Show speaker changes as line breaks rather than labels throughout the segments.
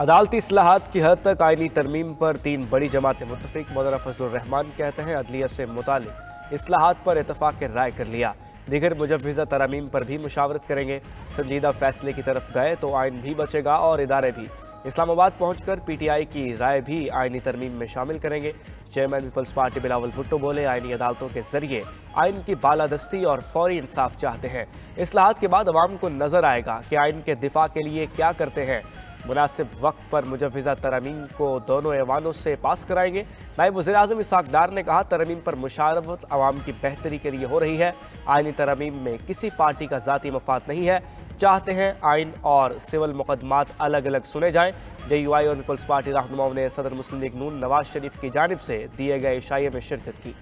عدالتی اصلاحات کی حد تک آئینی ترمیم پر 3 بڑی جماعتیں متفق۔ مولانا فضل الرحمان کہتے ہیں عدلیہ سے متعلق اصلاحات پر اتفاق رائے کر لیا، دیگر مجوزہ ترامیم پر بھی مشاورت کریں گے۔ سنجیدہ فیصلے کی طرف گئے تو آئین بھی بچے گا اور ادارے بھی۔ اسلام آباد پہنچ کر پی ٹی آئی کی رائے بھی آئینی ترمیم میں شامل کریں گے۔ چیئرمین پیپلز پارٹی بلاول بھٹو بولے آئینی عدالتوں کے ذریعے آئین کی بالادستی اور فوری انصاف چاہتے ہیں۔ اصلاحات کے بعد عوام کو نظر آئے گا کہ آئین کے دفاع کے لیے کیا کرتے ہیں۔ مناسب وقت پر مجوزہ ترامیم کو دونوں ایوانوں سے پاس کرائیں گے۔ نائب وزیر اعظم اسحاق ڈار نے کہا ترامیم پر مشاورت عوام کی بہتری کے لیے ہو رہی ہے۔ آئینی ترامیم میں کسی پارٹی کا ذاتی مفاد نہیں ہے، چاہتے ہیں آئین اور سول مقدمات الگ الگ سنے جائیں۔ جے یو آئی اور پیپلز پارٹی رہنماؤں نے صدر مسلم لیگ نون نواز شریف کی جانب سے دیے گئے عشائیے میں شرکت کی۔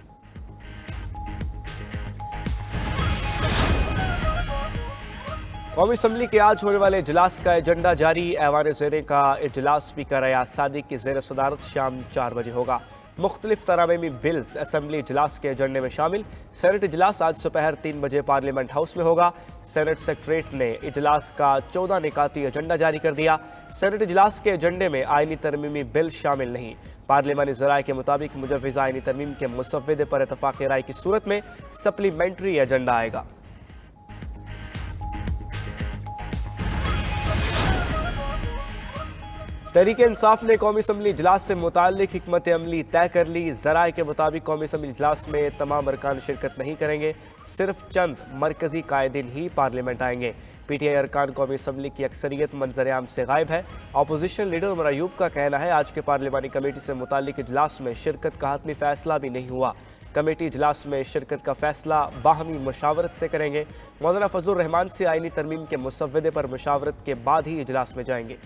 قومی اسمبلی کے آج ہونے والے اجلاس کا ایجنڈا جاری۔ ایوان زیریں کا اجلاس اسپیکر ایاز صادق کی زیر صدارت شام 4 بجے ہوگا۔ مختلف ترمیمی بلز اسمبلی اجلاس کے ایجنڈے میں شامل۔ سینٹ اجلاس آج دوپہر 3 بجے پارلیمنٹ ہاؤس میں ہوگا۔ سینٹ سیکریٹریٹ نے اجلاس کا 14 نکاتی ایجنڈا جاری کر دیا۔ سینٹ اجلاس کے ایجنڈے میں آئینی ترمیمی بل شامل نہیں۔ پارلیمانی ذرائع کے مطابق مجوزہ آئینی ترمیم کے مسودے پر اتفاق رائے کی صورت میں سپلیمنٹری ایجنڈا آئے گا۔ تحریک انصاف نے قومی اسمبلی اجلاس سے متعلق حکمت عملی طے کر لی۔ ذرائع کے مطابق قومی اسمبلی اجلاس میں تمام ارکان شرکت نہیں کریں گے، صرف چند مرکزی قائدین ہی پارلیمنٹ آئیں گے۔ پی ٹی آئی ارکان قومی اسمبلی کی اکثریت منظر عام سے غائب ہے۔ اپوزیشن لیڈر عمر ایوب کا کہنا ہے آج کے پارلیمانی کمیٹی سے متعلق اجلاس میں شرکت کا حتمی فیصلہ بھی نہیں ہوا۔ کمیٹی اجلاس میں شرکت کا فیصلہ باہمی مشاورت سے کریں گے۔ مولانا فضل الرحمان سے آئینی ترمیم کے مسودے پر مشاورت کے بعد ہی اجلاس میں جائیں گے۔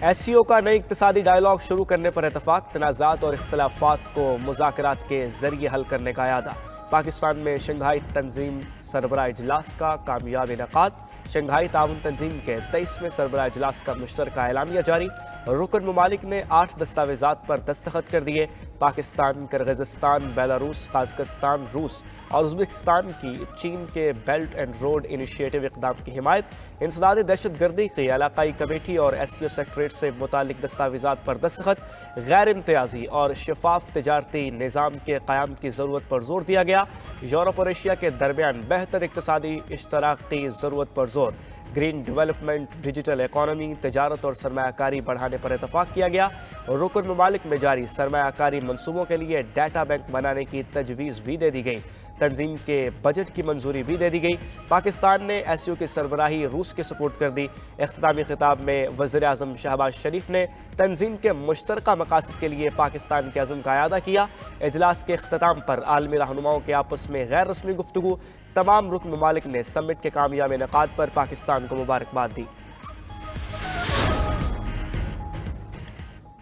ایس سی او کا نئی اقتصادی ڈائیلاگ شروع کرنے پر اتفاق۔ تنازعات اور اختلافات کو مذاکرات کے ذریعے حل کرنے کا اعادہ۔ پاکستان میں شنگھائی تنظیم سربراہ اجلاس کا کامیاب انعقاد۔ شنگھائی تعاون تنظیم کے 23ویں سربراہ اجلاس کا مشترکہ اعلامیہ جاری۔ رکن ممالک نے 8 دستاویزات پر دستخط کر دیے۔ پاکستان، کرغزستان، بیلاروس، قازقستان، روس اور ازبکستان کی چین کے بیلٹ اینڈ روڈ انیشیٹو اقدام کی حمایت۔ انسداد دہشت گردی کی علاقائی کمیٹی اور ایس سی او سیکریٹریٹ سے متعلق دستاویزات پر دستخط۔ غیر امتیازی اور شفاف تجارتی نظام کے قیام کی ضرورت پر زور دیا گیا۔ یورپ اور ایشیا کے درمیان بہتر اقتصادی اشتراک کی ضرورت پر زور۔ گرین ڈیولپمنٹ، ڈیجیٹل اکانومی، تجارت اور سرمایہ کاری بڑھانے پر اتفاق کیا گیا۔ رکن ممالک میں جاری سرمایہ کاری منصوبوں کے لیے ڈیٹا بینک بنانے کی تجویز بھی دے دی گئی۔ تنظیم کے بجٹ کی منظوری بھی دے دی گئی۔ پاکستان نے ایس سی او کی سربراہی روس کے سپورٹ کر دی۔ اختتامی خطاب میں وزیر اعظم شہباز شریف نے تنظیم کے مشترکہ مقاصد کے لیے پاکستان کے عزم کا اعادہ کیا۔ اجلاس کے اختتام پر عالمی رہنماؤں کے آپس میں غیر رسمی گفتگو۔ تمام رکن ممالک نے سمٹ کے کامیاب انعقاد پر پاکستان کو مبارکباد دی۔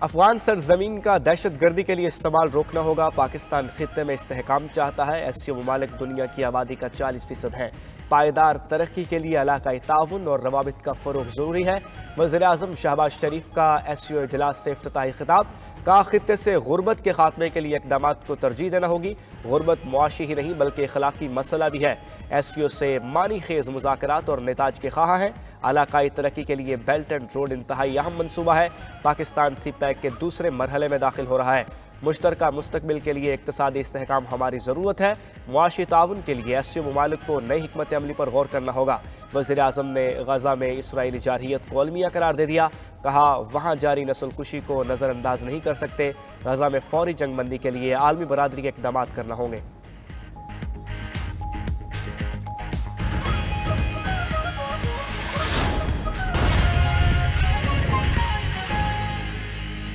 افغان سرزمین کا دہشت گردی کے لیے استعمال روکنا ہوگا۔ پاکستان خطے میں استحکام چاہتا ہے۔ ایس سی او ممالک دنیا کی آبادی کا 40% ہیں۔ پائیدار ترقی کے لیے علاقائی تعاون اور روابط کا فروغ ضروری ہے۔ وزیر اعظم شہباز شریف کا ایس سی او اجلاس سے افتتاحی خطاب۔ کہا خطے سے غربت کے خاتمے کے لیے اقدامات کو ترجیح دینا ہوگی۔ غربت معاشی ہی نہیں بلکہ اخلاقی مسئلہ بھی ہے۔ ایس سی او سے معنی خیز مذاکرات اور نتائج کے خواہاں ہیں۔ علاقائی ترقی کے لیے بیلٹ اینڈ روڈ انتہائی اہم منصوبہ ہے۔ پاکستان سی پیک کے دوسرے مرحلے میں داخل ہو رہا ہے۔ مشترکہ مستقبل کے لیے اقتصادی استحکام ہماری ضرورت ہے۔ معاشی تعاون کے لیے ایس سی او ممالک کو نئی حکمت عملی پر غور کرنا ہوگا۔ وزیر اعظم نے غزہ میں اسرائیلی جارحیت کو المیہ قرار دے دیا۔ کہا وہاں جاری نسل کشی کو نظر انداز نہیں کر سکتے۔ غزہ میں فوری جنگ بندی کے لیے عالمی برادری کے اقدامات کرنا ہوں گے۔